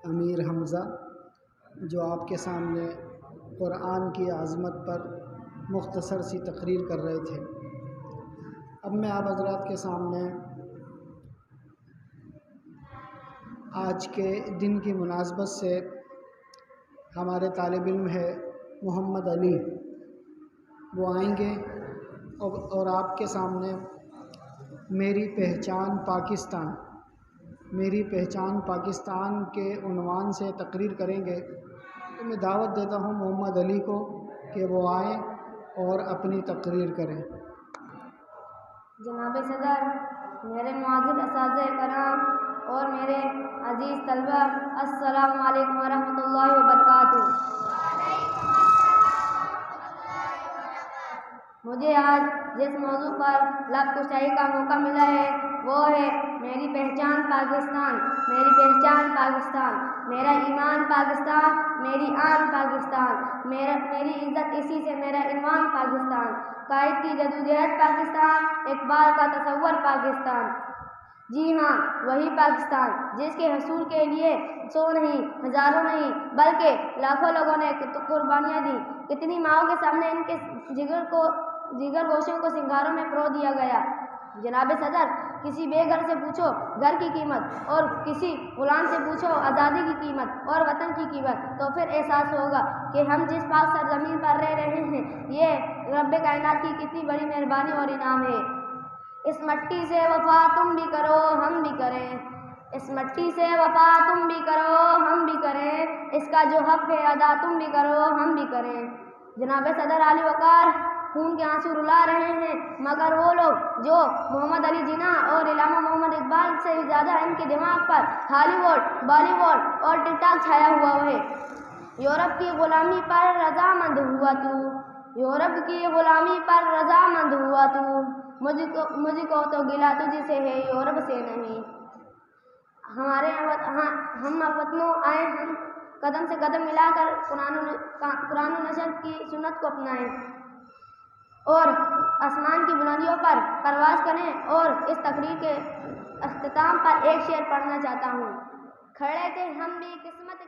امیر حمزہ جو آپ کے سامنے قرآن کی عظمت پر مختصر سی تقریر کر رہے تھے۔ اب میں آپ حضرات کے سامنے آج کے دن کی مناسبت سے ہمارے طالب علم ہے محمد علی، وہ آئیں گے اور آپ کے سامنے میری پہچان پاکستان کے عنوان سے تقریر کریں گے۔ تو میں دعوت دیتا ہوں محمد علی کو کہ وہ آئیں اور اپنی تقریر کریں۔ جناب صدر، میرے معزز اساتذہ کرام اور میرے عزیز طلبہ، السلام علیکم ورحمۃ اللہ وبرکاتہ۔ مجھے آج جس موضوع پر لب کشائی کا موقع ملا ہے وہ ہے میری پہچان پاکستان، میری پہچان پاکستان، میرا ایمان پاکستان، میری آن پاکستان، میری عزت اسی سے میرا ایمان پاکستان، قائد کی جدوجہد پاکستان، اقبال کا تصور پاکستان۔ جی ہاں، وہی پاکستان جس کے حصول کے لیے سو نہیں، ہزاروں نہیں بلکہ لاکھوں لوگوں نے قربانیاں دی۔ کتنی ماؤں کے سامنے ان کے جگر گوشوں کو سنگاروں میں پرو دیا گیا۔ جناب صدر، کسی بے گھر سے پوچھو گھر کی قیمت، اور کسی غلام سے پوچھو آزادی کی قیمت اور وطن کی قیمت، تو پھر احساس ہوگا کہ ہم جس پاک سرزمین پر رہ رہے ہیں یہ رب کائنات کی کتنی بڑی مہربانی اور انعام ہے۔ اس مٹی سے وفا تم بھی کرو ہم بھی کریں، اس مٹی سے وفا تم بھی کرو ہم بھی کریں، اس کا جو حق ہے ادا تم بھی کرو ہم بھی کریں۔ جناب صدر عالی وقار خون کے آنسو رلا رہے ہیں، مگر وہ لوگ جو محمد علی جناح اور علامہ محمد اقبال سے زیادہ ان کے دماغ پر ہالی ووڈ، بالی ووڈ اور ٹک ٹاک چھایا ہوا ہے۔ یورپ کی غلامی پر رضامند ہوا تو، یورپ کی غلامی پر رضامند ہوا تو، مجھ کو تو گلہ تجھ سے ہے یورپ سے نہیں۔ ہم وطنوں آئے، ہم قدم سے قدم ملا کر قرآن و نشر کی سنت کو اپنائیں اور آسمان کی بلندیوں پر پرواز کریں۔ اور اس تقریر کے اختتام پر ایک شعر پڑھنا چاہتا ہوں۔ کھڑے تھے ہم بھی قسمت